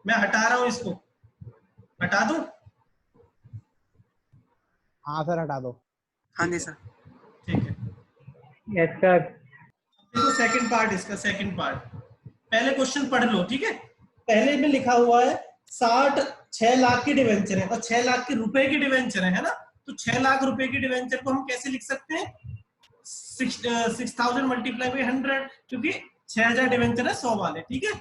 मैं हटा रहा हूं इसको, हटा दूं? हाँ सर हटा दो। हाँ जी सर। ठीक है, यस सर। देखो सेकंड पार्ट इसका, सेकंड पार्ट पहले क्वेश्चन पढ़ लो, ठीक है। पहले में लिखा हुआ है 6 लाख की डिवेंचर है और 6 लाख के रुपए की डिवेंचर है ना। तो 6 लाख रुपए की डिवेंचर को हम कैसे लिख सकते हैं? 6000 मल्टीप्लाई बाई 100, क्योंकि 6000 डिवेंचर है 100 वाले, ठीक है।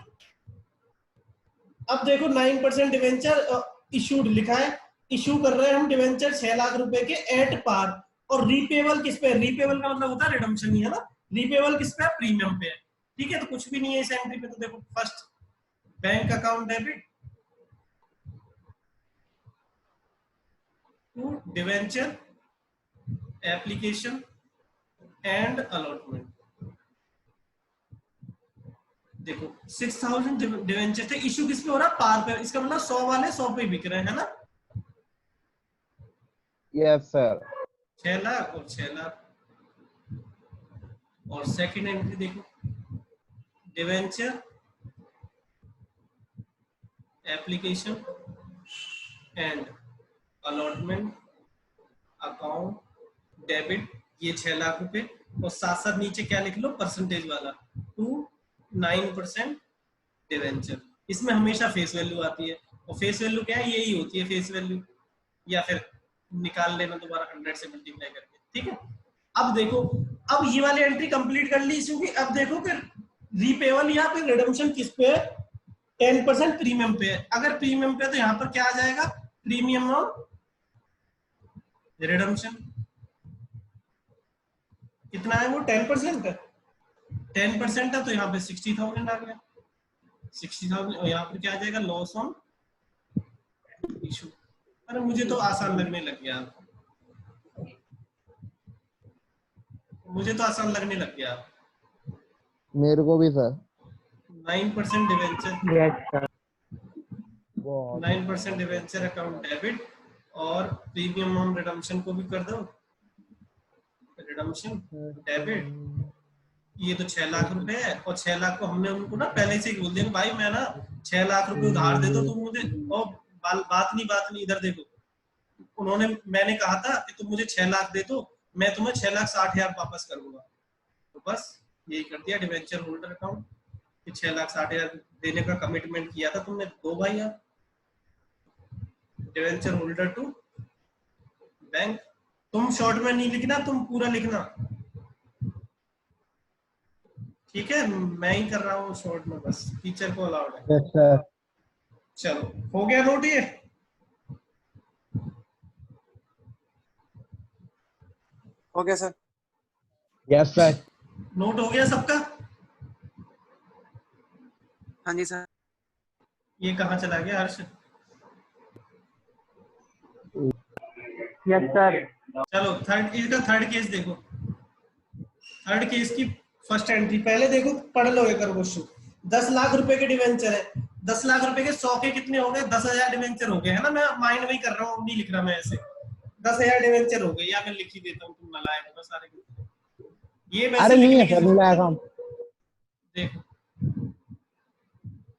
अब देखो 9% डिवेंचर इशूड लिखा है, इशू कर रहे हैं हम डिवेंचर 6 लाख रुपए के एट पार। और रीपेबल किस पे? रीपेबल का मतलब होता है रिडम्पशन ही, है ना। रीपेबल किस पे है? प्रीमियम पे है, ठीक है। तो कुछ भी नहीं है इस एंट्री पे। तो देखो first bank account debit to debenture application and allotment. देखो 6000 डिवेंचर थे, इशू किस पे हो रहा है? पार पे। इसका मतलब 100 वाले 100 पे बिक रहे हैं, है ना। Yes sir. 6 लाख और 6 लाख। और सेकंड एंट्री देखो, debenture application and allotment account debit, ये 6 लाख रुपए। और साथ साथ नीचे क्या लिख लो? परसेंटेज वाला, टू 9% डिवेंचर। इसमें हमेशा फेस वैल्यू आती है, और फेस वैल्यू क्या है? यही होती है फेस वैल्यू, या फिर निकाल लेना दोबारा 100 से मल्टीप्लाई करके, ठीक है। अब देखो, अब ये वाली एंट्री कंप्लीट कर ली, क्योंकि अब देखो कि रीपेबल या फिर रिडम्पशन किस पे है? 10% प्रीमियम पे है। अगर प्रीमियम पे है तो यहाँ पर क्या आ जाएगा? प्रीमियम और रिडम्पशन कितना है? वो 10% है, 10% है, तो यहाँ पे 60,000 आ गया, 60,000। और यहाँ पर क्या आ जाएगा? Loss on issue. अरे मुझे तो आसान लगने लग गया, मुझे तो आसान लगने लग गया। मेरे को भी sir. 9% debenture, yes sir. 9% debenture account debit, और प्रीमियम ऑन रिडम्पशन को भी कर दो, रिडम्पशन डेबिट। ये तो 6 लाख रुपए है, और 6 लाख को हमने उनको ना पहले से ही बोल दिया भाई मैं ना 6 लाख रुपए उधार दे दो तुम मुझे। और बात नहीं इधर देखो, उन्होंने, मैंने कहा था कि तुम मुझे 6 लाख दे दो, मैं तुम्हें 6,60,000 वापस करूंगा। तो बस यही कर दिया डिवेंचर होल्डर अकाउंट, कि 6,60,000 देने का कमिटमेंट किया था तुमने, दो भाई आप। Debenture holder to bank. तुम शॉर्ट में नहीं लिखना, तुम पूरा लिखना, ठीक है। मैं ही कर रहा हूँ शॉर्ट में, बस टीचर को अलाउड है। Yes sir. चलो हो गया नोट ये? हो गया सर। Yes sir. नोट हो गया सबका? हाँ जी सर। ये कहाँ चला गया हर्ष? Yes sir. चलो थर्ड, इसका थर्ड केस देखो। थर्ड केस की फर्स्ट एंट्री पहले देखो, पढ़ लो एक क्वेश्चन। 10 लाख रुपए के डिवेंचर है, 10 लाख रुपए के 100 के कितने हो गए? 10,000 डिवेंचर हो गए, है ना। मैं माइंड में ही कर रहा हूँ, नहीं लिख रहा मैं ऐसे। 10,000 डिवेंचर हो गए, या मैं लिख ही देता हूँ, तुम नलायक हो सारे। ये वैसे अरे नहीं लिखने है की सर, जरूरत लाया है। काम। देखो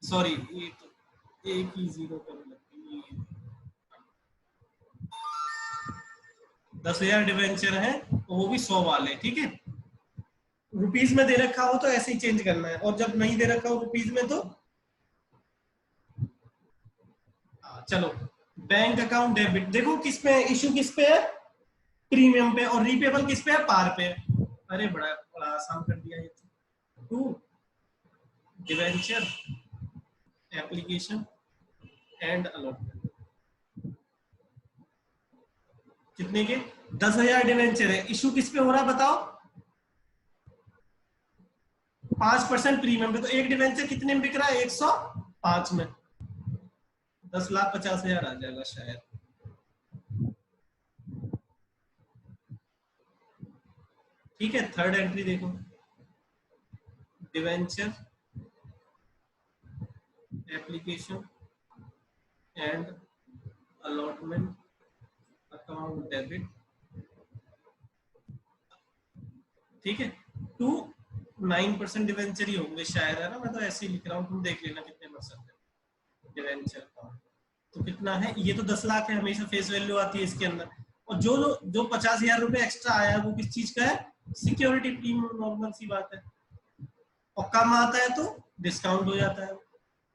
सॉरी, ये तो एक ही जीरो कर लगती है। 10,000 डिवेंचर है, तो वो भी 100 वाले, ठीक है। रुपीस में दे रखा हो तो ऐसे ही चेंज करना है, और जब नहीं दे रखा हो रुपीस में तो चलो बैंक अकाउंट डेबिट। देखो किस पे इशू, किस पे है? प्रीमियम पे। और रीपेबल किस पे है? पार पे। अरे बड़ा बड़ा आसान कर दिया ये तो। To debenture application and allotment. कितने के? 10,000 डिवेंचर है, इशू किस पे हो रहा बताओ? 5% प्रीमियम पे। तो एक डिवेंचर कितने में बिक रहा है? 105 में। 10,50,000 आ जाएगा शायद। ठीक है, थर्ड एंट्री देखो, debenture application and allotment account debit, ठीक है। टू 9% डिवेंचर ही होंगे शायद, है ना। मैं तो ऐसे ही लिख रहा हूँ, तुम देख लेना कितने परसेंट है। डिवेंचर का। तो कितना है, ये तो 10 लाख है, हमेशा फेस वैल्यू आती है इसके अंदर। और जो जो 50,000 रुपए एक्स्ट्रा आया वो किस चीज का है, सिक्योरिटी प्रीमियम, नॉर्मल सी बात है। और कम आता है तो डिस्काउंट हो जाता है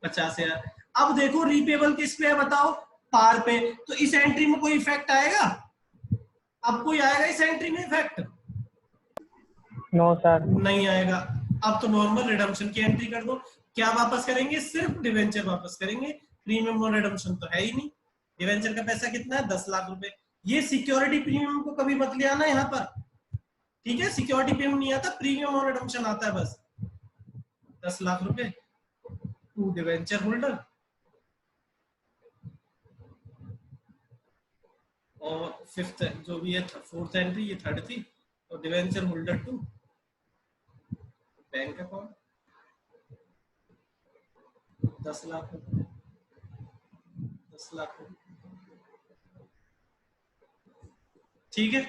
50,000। अब देखो रीपेबल किस पे है बताओ, पार पे। तो इस एंट्री में कोई इफेक्ट आएगा, अब कोई आएगा इस एंट्री में इफेक्ट? No sir. नहीं आएगा। अब तो नॉर्मल रिडम्पशन की एंट्री कर दो। क्या वापस करेंगे, सिर्फ डिवेंचर वापस करेंगे, प्रीमियम और रिडम्पशन तो है ही नहीं। डिवेंचर का पैसा कितना है, 10 लाख रुपए। ये सिक्योरिटी प्रीमियम को कभी मत ले आना यहाँ पर, ठीक है? सिक्योरिटी प्रीमियम नहीं आता, प्रीमियम और रिडम्पशन आता है बस। 10 लाख रुपए टू डिवेंचर होल्डर, और फिफ्थ जो भी है, फोर्थ एंट्री ये थर्ड थी, और debenture holder to bank account 10 lakh रुपए, 10 लाख रुपए, ठीक है?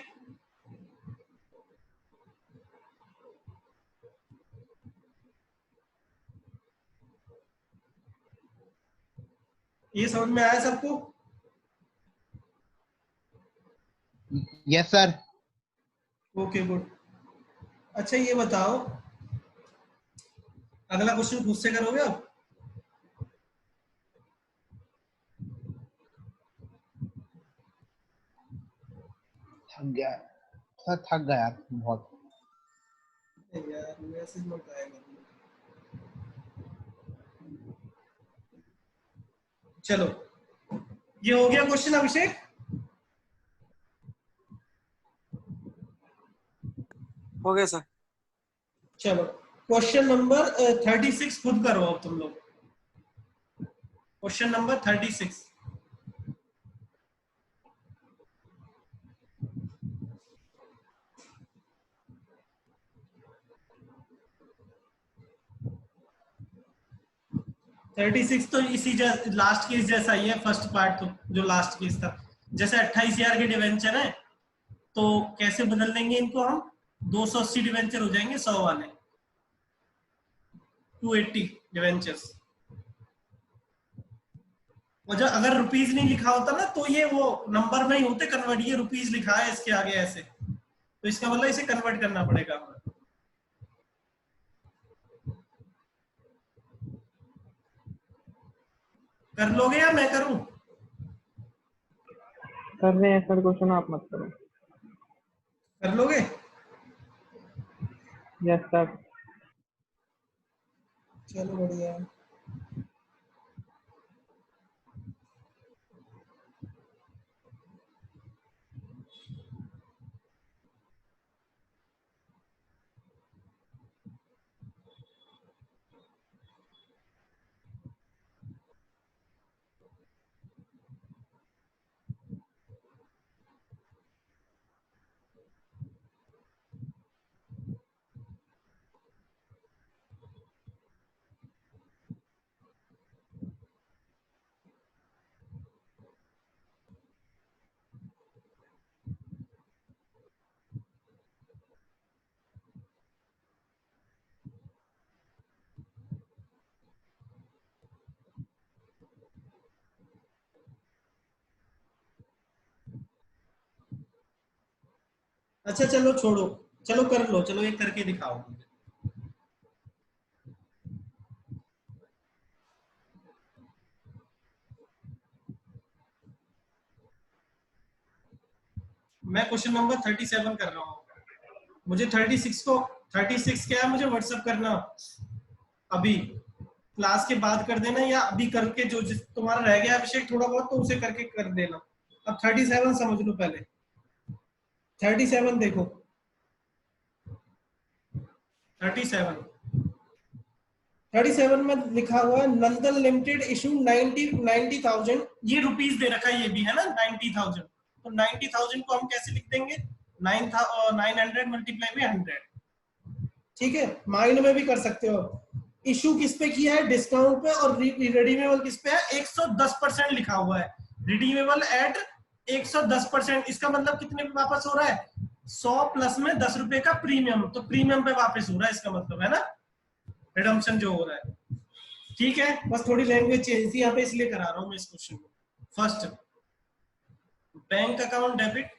ये समझ में आया सबको? Yes sir. Okay good. अच्छा ये बताओ, अगला क्वेश्चन खुद से करोगे अब? थक गया सर, थक गया यार बहुत। यार मैसेज मत आएगा। चलो ये हो गया क्वेश्चन अभिषेक। हो गया सर। चलो क्वेश्चन नंबर 36 खुद करो अब तुम लोग। Question number 36। तो इसी लास्ट केस जैसा ही है, फर्स्ट पार्ट तो जो लास्ट केस था। जैसे 28,000 के डिवेंचर है, तो कैसे बदल देंगे इनको हम, 280 डिवेंचर हो जाएंगे 100 वाले, 280 डिवेंचर्स। और जब अगर रुपीज नहीं लिखा होता ना, तो ये वो नंबर में ही होते कन्वर्ट, ये रुपीज लिखा है इसके आगे ऐसे, तो इसका मतलब इसे कन्वर्ट करना पड़ेगा हमें। कर लोगे या मैं करूं? कर रहे हैं सर, क्वेश्चन आप मत करो। कर लोगे? Yes sir. चलो बढ़िया। अच्छा चलो छोड़ो, चलो कर लो, चलो एक करके दिखाओ। मैं क्वेश्चन नंबर 37 कर रहा हूँ। मुझे 36 को 36 क्या है मुझे व्हाट्सएप करना अभी, क्लास के बाद कर देना, या अभी करके जो जिस तुम्हारा रह गया अभिषेक थोड़ा बहुत, तो उसे करके कर देना। अब 37 समझ लो पहले। 37 देखो, 37 में लिखा हुआ है नंदन लिमिटेड इशू 90,000, ये रुपीज दे रखा है, ये भी है ना 90,000। तो 90,000 को हम कैसे लिख देंगे, 900 मल्टीप्लाई बाय 100, ठीक है? माइंड में भी कर सकते हो। इशू किस पे किया है, डिस्काउंट पे, और रिडीमेबल किस पे है, 110% लिखा हुआ है, रिडीमेबल एट 110%। इसका मतलब कितने पे वापस हो रहा है, 100 प्लस में 10 रुपए का प्रीमियम, तो प्रीमियम पे वापस हो रहा है इसका मतलब, है ना, रिडम्पशन जो हो रहा है, ठीक है, बस थोड़ी लैंग्वेज चेंज थी यहाँ पे इसलिए करा रहा हूँ मैं इस क्वेश्चन को। First, bank account debit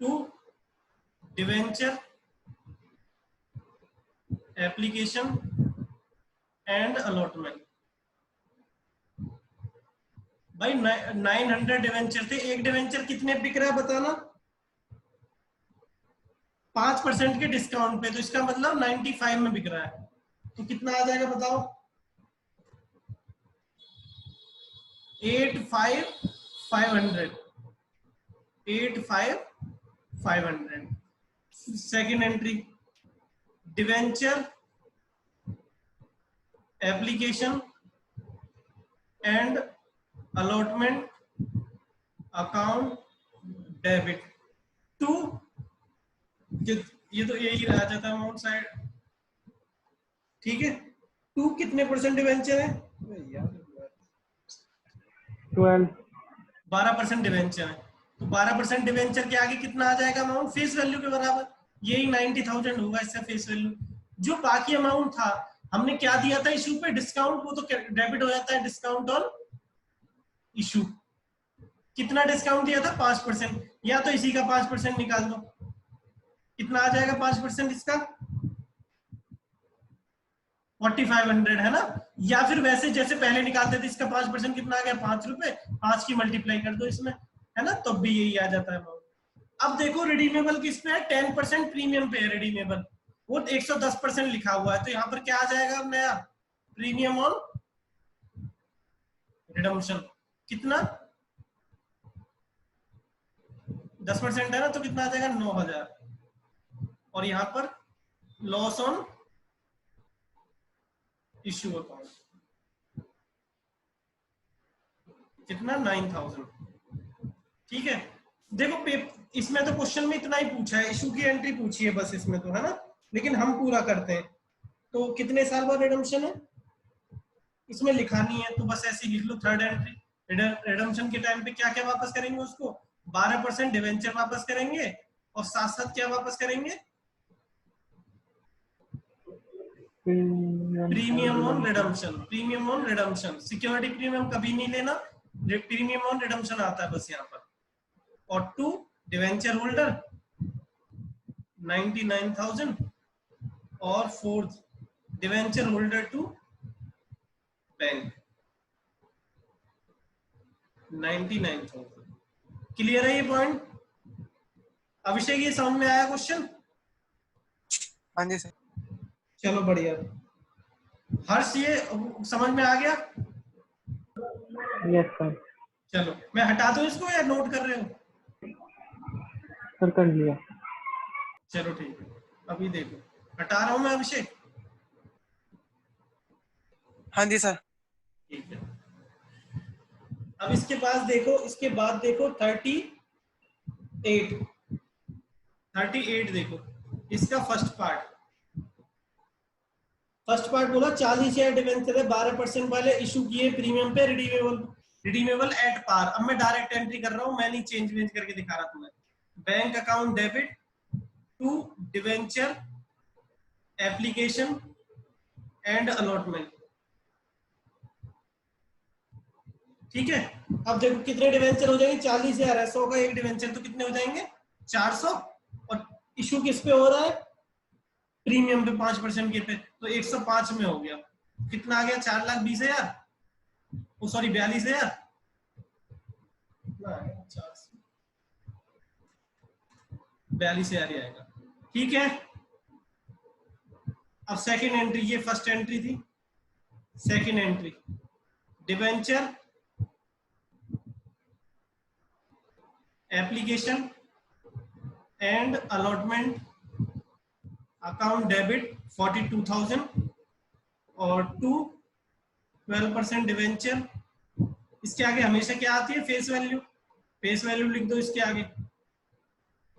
to debenture application and allotment. भाई 900 डिवेंचर थे, एक डिवेंचर कितने बिक रहा है बताना? 5% के डिस्काउंट पे, तो इसका मतलब 95 में बिक रहा है, तो कितना आ जाएगा बताओ? 85,500। 85,500। Second entry, debenture application and allotment account debit to, ये तो यही रह जाता है अमाउंट साइड, ठीक है। टू कितने परसेंट डिवेंचर है? 12% डिवेंचर है, तो 12% डिवेंचर के आगे कितना आ जाएगा अमाउंट? फेस वैल्यू के बराबर, यही 90,000 होगा इससे फेस वैल्यू। जो बाकी अमाउंट था हमने क्या दिया था इशू पे? डिस्काउंट, वो तो डेबिट हो जाता है डिस्काउंट ऑन इशू। कितना डिस्काउंट दिया था? 5%, या तो इसी का 5% निकाल दो, कितना आ जाएगा 5% इसका? 4500 है ना। या फिर वैसे जैसे पहले निकालते थे, इसका 5% कितना आ गया? 5 रुपए, 5 की मल्टीप्लाई कर दो इसमें, है ना, तब भी यही आ जाता है अमाउंट। अब देखो रिडीमेबल किस पे है? 10% प्रीमियम पे है रिडीमेबल, वो 110% लिखा हुआ है, तो यहाँ पर क्या आ जाएगा नया? Premium on redemption. कितना? 10% है ना, तो कितना आ जाएगा? 9,000। और यहाँ पर लॉस ऑन इश्यू अकाउंट कितना? 9,000। ठीक है, देखो इसमें तो क्वेश्चन में इतना ही पूछा है, इशू की एंट्री पूछी है बस इसमें तो, है ना, लेकिन हम पूरा करते हैं। तो कितने साल बाद रिडम्पशन है इसमें लिखा नहीं है, तो बस ऐसे ही लिख लो। थर्ड एंट्री, रिडम्पशन के टाइम पे क्या क्या वापस करेंगे उसको? 12% डिवेंचर वापस करेंगे, और साथ साथ क्या वापस करेंगे? Premium on redemption. Premium on redemption, security premium कभी नहीं लेना, प्रीमियम ऑन रिडम्पशन आता है बस यहाँ पर। और टू डिवेंचर होल्डर 99,000, और fourth debenture holder to bank 99,000। Clear है ये पॉइंट? अभिषेक ये समझ में आया क्वेश्चन? हाँ जी सर। चलो बढ़िया। हर्ष ये समझ में आ गया? Yes sir. चलो मैं हटा दूं इसको या नोट कर रहे हो? सर कर लिया। चलो ठीक है, अभी देखो हटा रहा हूं मैं अभिषेक। हाँ जी सर। ठीक है, अब इसके पास देखो, इसके बाद देखो 38 देखो, इसका फर्स्ट पार्ट बोला 40,000 डिवेंचर है, 12% वाले इशू किए प्रीमियम पे, रिडीमेबल एट पार। अब मैं डायरेक्ट एंट्री कर रहा हूं, मैं नहीं चेंज करके दिखा रहा तुम्हें। Bank account debit to debenture application and allotment. ठीक है, अब देखो कितने डिवेंचर हो जाएंगे? 40,000 है, 100 का एक डिवेंचर, तो कितने हो जाएंगे? 400। और इशू किस पे हो रहा है? प्रीमियम पे 5% के पे, तो 105 में हो गया। कितना आ गया? 4,20,000, ओ सॉरी 42,000, 42,000 ही आएगा। ठीक है, अब सेकेंड एंट्री, ये फर्स्ट एंट्री थी, second entry debenture application and allotment account debit 42,000, और टू 12% डिवेंचर। इसके आगे हमेशा क्या आती है? Face value. फेस वैल्यू लिख दो इसके आगे।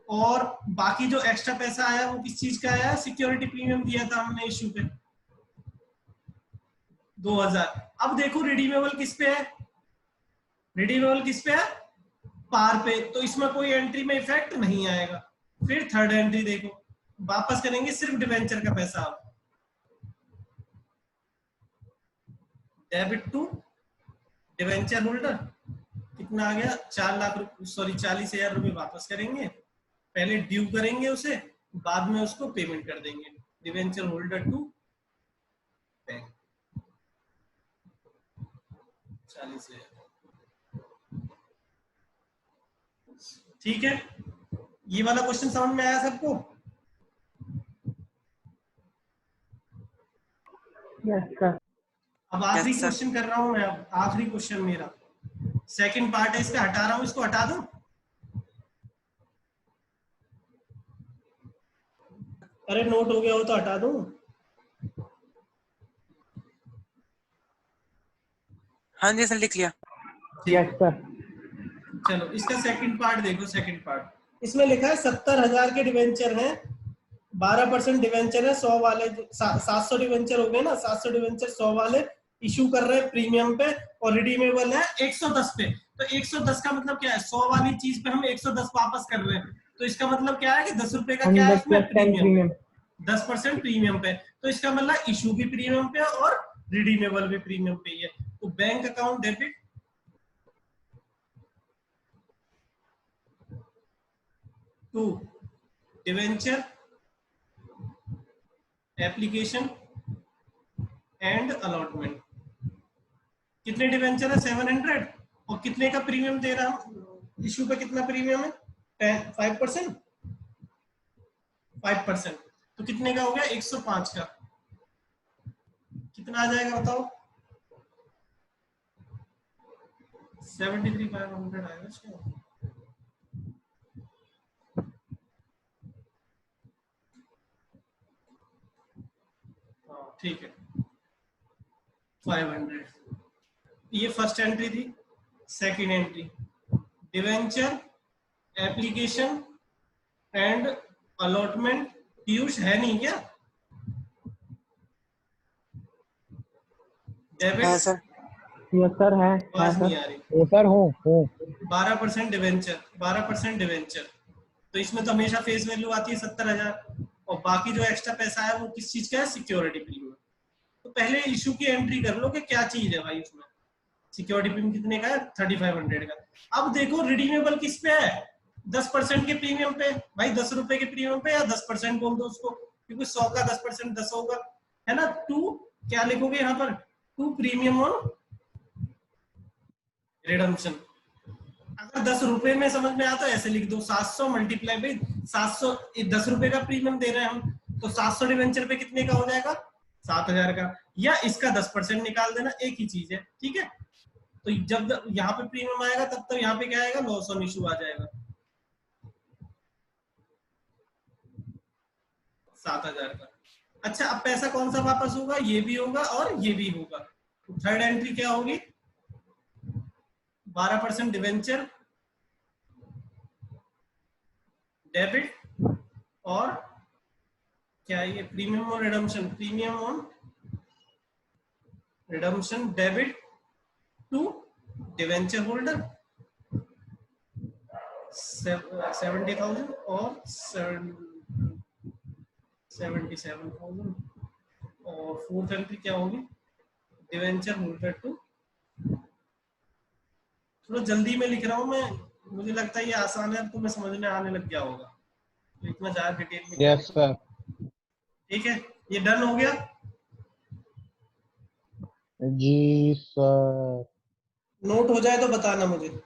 और बाकी जो एक्स्ट्रा पैसा आया वो किस चीज का आया? सिक्योरिटी प्रीमियम दिया था हमने इश्यू पे 2,000। अब देखो रिडीमेबल किस पे है? रिडीमेबल किस पे है? पार पे, तो इसमें कोई एंट्री में इफेक्ट नहीं आएगा। फिर थर्ड एंट्री देखो, वापस करेंगे सिर्फ डिवेंचर का पैसा। डेबिट टू डिवेंचर होल्डर कितना आ गया 4 लाख सॉरी 40,000 रुपए वापस करेंगे, पहले ड्यू करेंगे उसे, बाद में उसको पेमेंट कर देंगे डिवेंचर होल्डर टू बैंक 40,000। ठीक है, ये वाला क्वेश्चन समझ में आया सबको? Yes sir. अब आखिरी Yes, sir. क्वेश्चन कर रहा हूं मैं, अब आखिरी क्वेश्चन मेरा सेकंड पार्ट है, इसका हटा रहा हूं, इसको हटा दो। अरे नोट हो गया हो तो हटा दो। हाँ जी सर, लिख लिया। Yes sir. चलो इसका सेकंड पार्ट देखो। सेकंड पार्ट इसमें लिखा है 70,000 के डिवेंचर हैं, 12% डिवेंचर है, 100 वाले 700 डिवेंचर हो गए ना, 700 डिवेंचर 100 वाले इशू कर रहे हैं प्रीमियम पे और रिडीमेबल है 110 पे। तो 110 का मतलब क्या है, 100 वाली चीज पे हम 110 वापस कर रहे हैं, तो इसका मतलब क्या है कि 10 रुपए का क्या है 100 इसमें + 10 प्रीमियम। 10% प्रीमियम पे। तो इसका मतलब इशू भी प्रीमियम पे और रिडीमेबल भी प्रीमियम पे ही है। तो bank account debit to debenture application and allotment. कितने डिवेंचर है 700 और कितने का प्रीमियम दे रहा हूं, इशू पे कितना प्रीमियम है 5%। 5% तो कितने का हो गया 105 का, कितना आ जाएगा बताओ? 73,500 आएगा इसका। हाँ ठीक है 500। ये फर्स्ट एंट्री थी। Second entry debenture application and allotment. Piyush है नहीं क्या? है डेबिट सर। यस सर है आवाज नहीं सर। आ रही। ये सर हूँ 12% डिवेंचर, 12% डिवेंचर, तो इसमें तो हमेशा फेस वैल्यू आती है 70,000 और बाकी जो एक्स्ट्रा पैसा है वो किस चीज का है, सिक्योरिटी प्रीमियम। तो पहले इशू की एंट्री कर लो कि क्या चीज है भाई उसमें। सिक्योरिटी प्रीमियम कितने का है 3500 का। अब देखो रिडीमेबल किस पे है 10% के प्रीमियम पे। भाई 10 रुपए के प्रीमियम पे या 10% बोल दो उसको, क्योंकि 100 का 10% 10 होगा, है ना। टू क्या लिखोगे यहाँ पर, टू प्रीमियम ऑन रिडम्पशन। अगर 10 रुपए में समझ में आता है ऐसे लिख दो 700 मल्टीप्लाई बाई 700, 10 रुपए का प्रीमियम दे रहे हैं हम, तो 700 डिवेंचर पे कितने का हो जाएगा 7,000 का, या इसका 10% निकाल देना, एक ही चीज है। ठीक है, तो जब यहाँ पे प्रीमियम आएगा तब तो यहाँ पे क्या आएगा, लॉस ऑन इशू आ जाएगा 7,000 का। अच्छा अब पैसा कौन सा वापस होगा, ये भी होगा और ये भी होगा। तो थर्ड एंट्री क्या होगी, 12% डिवेंचर डेबिट और क्या ये premium on redemption, premium on redemption debit to debenture holder 70,000 और 77,000। और फोर्थ एंट्री क्या होगी, डिवेंचर होल्डर टू, थोड़ा जल्दी में लिख रहा हूँ मैं, मुझे लगता है ये आसान है, तो मैं समझ में आने लग गया होगा, तो इतना ज्यादा डिटेल में। Yes sir. ठीक है, ये डन हो गया। जी सर। नोट हो जाए तो बताना मुझे।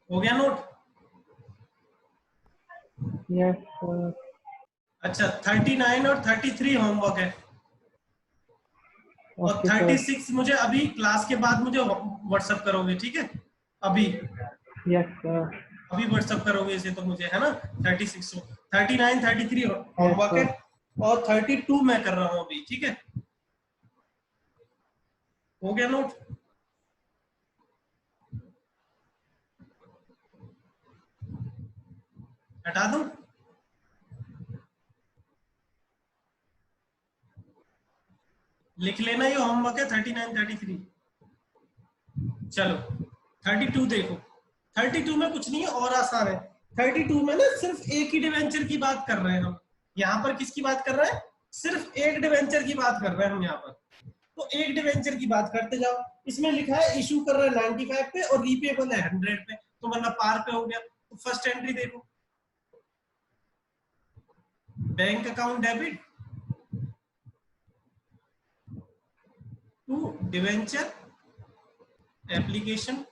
हो गया नोट? Yes sir. अच्छा 39 और 33 होमवर्क है। और ओके सर 36 मुझे अभी क्लास के बाद मुझे व्हाट्सएप करोगे, ठीक है? अभी यस सर अभी व्हाट्सएप करोगे इसे तो मुझे, है ना? 36 39 33 होमवर्क है और 32 मैं कर रहा हूँ अभी, ठीक है? हो गया नोट? हटा दूं? लिख लेना, ये होमवर्क है 39 33। चलो 32 देखो, 32 में कुछ नहीं है और आसान है। 32 में ना सिर्फ एक ही डिवेंचर की बात कर रहे हैं हम। यहाँ पर किसकी बात कर रहे हैं? सिर्फ एक डिवेंचर की बात कर रहे हैं हम यहाँ पर। तो एक डिवेंचर की बात करते जाओ। इसमें लिखा है इशू कर रहे हैं 95 पे और रीपेबल है 100 पे, तो मतलब पार पे हो गया। तो फर्स्ट एंट्री देखो, bank account debit to debenture application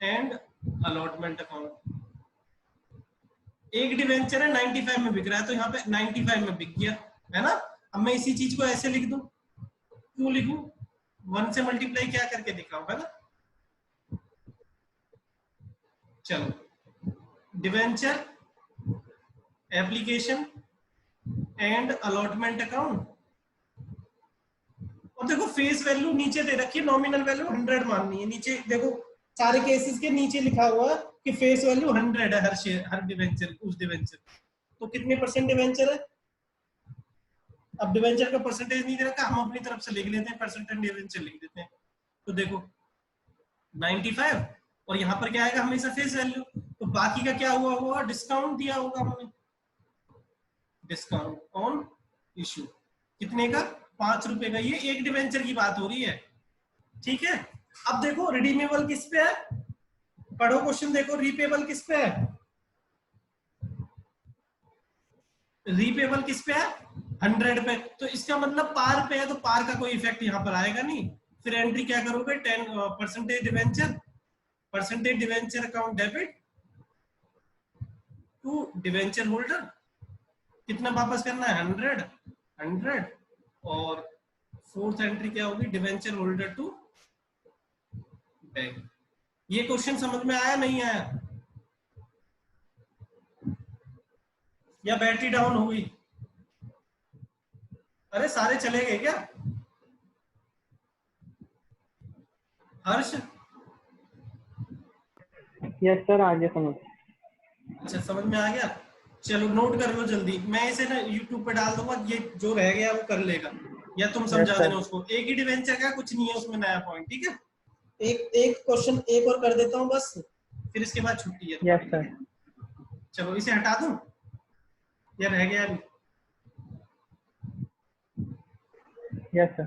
and allotment account. एक डिवेंचर है 95 में बिक रहा है, तो यहाँ पे 95 में बिक गया, है ना? अब मैं इसी चीज को ऐसे लिख दूं, क्यों लिखूं? 1 से मल्टीप्लाई क्या करके दिखाऊं, है ना? चलो, debenture application and allotment account. और देखो फेस वैल्यू नीचे दे रखी है, नॉमिनल वैल्यू 100 माननी है। नीचे देखो सारे केसेस के नीचे लिखा हुआ है कि फेस वैल्यू 100 है हर शेयर, हर डिवेंचर, उस डिवेंचर। तो कितने परसेंट डिवेंचर है? अब डिवेंचर का परसेंटेज नहीं दे रखा, हम अपनी तरफ से लिख लेते हैं, परसेंटेज डिवेंचर लिख देते हैं। तो देखो 95 और यहाँ पर क्या आएगा? हमेशा फेस वैल्यू। तो बाकी का क्या हुआ होगा? डिस्काउंट दिया होगा हमने, डिस्काउंट ऑन इशू। कितने का? 5 रुपए का। ये एक डिवेंचर की बात हो रही है, ठीक है? अब देखो रिडीमेबल किस पे है? पढ़ो क्वेश्चन, देखो रीपेबल किस पे है? रीपेबल किस पे है? 100 पे। तो इसका मतलब पार पे है, तो पार का कोई इफेक्ट यहाँ पर आएगा नहीं। फिर एंट्री क्या करोगे? 10 percentage debenture, percentage debenture account debit to debenture holder. कितना वापस करना है? 100। और फोर्थ एंट्री क्या होगी? Debenture holder to bank. ये क्वेश्चन समझ में आया नहीं आया? या बैटरी डाउन हो गई? अरे सारे चले गए क्या? हर्ष? यस सर आगे समझ। अच्छा समझ में आ गया। चलो नोट कर लो जल्दी, मैं इसे ना यूट्यूब पे डाल दूंगा, ये जो रह गया वो कर लेगा, या तुम समझा Yes, sir. देना उसको। एक ही डिवेंचर का, कुछ नहीं है उसमें नया पॉइंट, ठीक है? एक क्वेश्चन एक और कर देता हूँ बस, फिर इसके बाद छुट्टी है यस तुम्हारी। सर चलो इसे हटा दूं या रह गया अभी? यस सर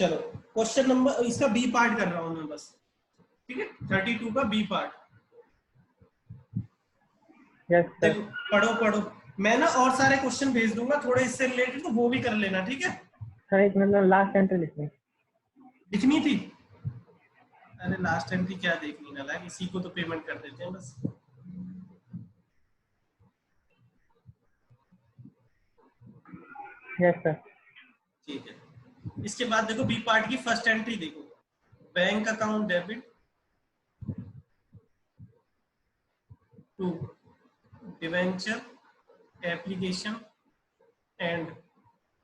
चलो क्वेश्चन नंबर, इसका बी पार्ट कर रहा हूं मैं बस, ठीक है? 32 का बी पार्ट। यस सर देखो पढ़ो पढ़ो, मैं ना और सारे क्वेश्चन भेज दूंगा थोड़े इससे रिलेटेड, तो वो भी कर लेना, ठीक है? सर एक मतलब लास्ट एंट्री लिखनी। लिखनी थी? अरे लास्ट एंट्री क्या देखनी ना, लाइक इसी को तो पेमेंट कर देते हैं बस। यस सर ठीक है, इसके बाद देखो बी पार्ट की फर्स्ट एंट्री देखो, bank account debit to debenture application and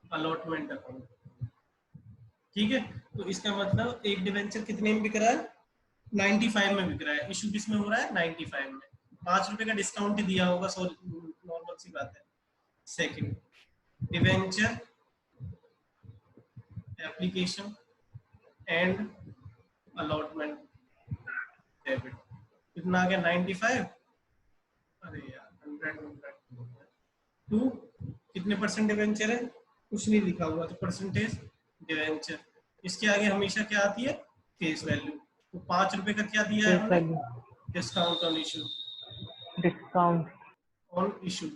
allotment account, ठीक है? तो इसका मतलब एक डिवेंचर कितने में बिक रहा है? 95 में बिक रहा है। इशू किस में हो रहा है? 95 में। 5 रुपए का डिस्काउंट ही दिया होगा, सो नॉर्मल सी बात है। Second, debenture application and allotment debit. कितना आ गया? 95। अरे यार 100 टू कितने परसेंट डिवेंचर है? कुछ नहीं लिखा हुआ, तो परसेंटेज डिवेंचर। इसके आगे हमेशा क्या आती है? Face value. तो 5 रुपए का क्या दिया है हमने? Discount on issue, discount on issue,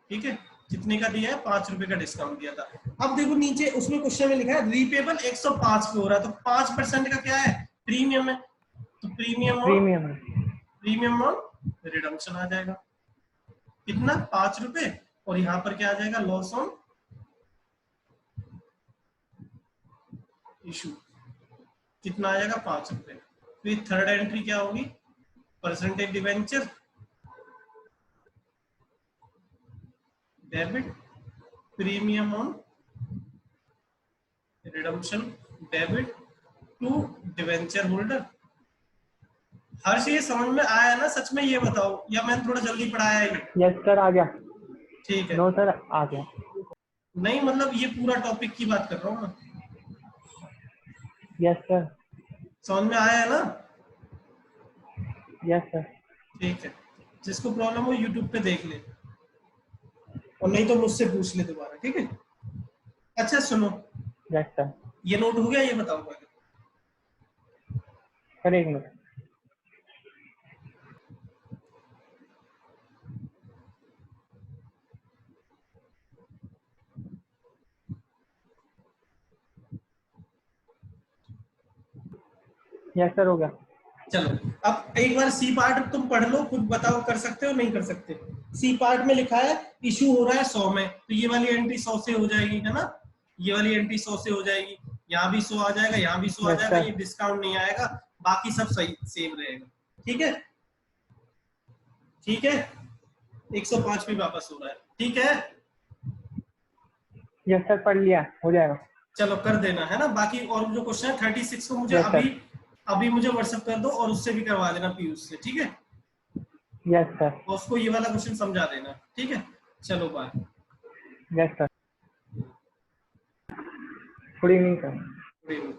ठीक है? कितने का दिया है? 5 रुपए का डिस्काउंट दिया था। अब देखो नीचे उसमें क्वेश्चन में लिखा है रीपेबल 105 पे हो रहा है, तो 5% का क्या है? प्रीमियम है। तो प्रीमियम ऑन रिडम्पशन आ जाएगा। कितना? 5 रुपए। और यहाँ पर क्या आ जाएगा? लॉस ऑन इशू कितना आ जाएगा 5 रुपए। फिर थर्ड एंट्री क्या होगी, percentage debenture debit premium on redemption debit to debenture holder. Harsh ये समझ में आया ना सच में, ये बताओ, या मैंने थोड़ा जल्दी पढ़ाया ये? यस सर आ गया। ठीक है। नो सर आ गया। नहीं मतलब ये पूरा टॉपिक की बात कर रहा हूँ मैं। Yes sir. समझ में आया है ना? Yes sir. ठीक है, जिसको प्रॉब्लम हो यूट्यूब पे देख ले, और नहीं तो मुझसे पूछ ले दोबारा, ठीक है? अच्छा सुनो, यस सर। ये नोट हो गया, ये बताओ पहले। सर एक मिनट। यस सर हो गया। चलो अब एक बार सी पार्ट तुम पढ़ लो, खुद बताओ कर सकते हो नहीं कर सकते। सी पार्ट में लिखा है इशू हो रहा है 100 में, तो ये वाली एंट्री 100 से हो जाएगी, है ना? ये वाली एंट्री 100 से हो जाएगी, यहाँ भी 100 आ जाएगा, यहाँ भी 100 आ Yes, जाएगा, sir. ये डिस्काउंट नहीं आएगा, बाकी सब सही सेम रहेगा। ठीक है, ठीक है, 105 पे वापस हो रहा है, ठीक है? यस सर पढ़ लिया, हो जाएगा। चलो कर देना, है ना? बाकी और जो क्वेश्चन है 36 को मुझे Yes, sir. अभी मुझे व्हाट्सएप कर दो, और उससे भी करवा देना पीयूष से, ठीक है? Yes sir. और उसको ये वाला क्वेश्चन समझा देना, ठीक है? चलो bye. Yes sir. Good evening sir. Good evening.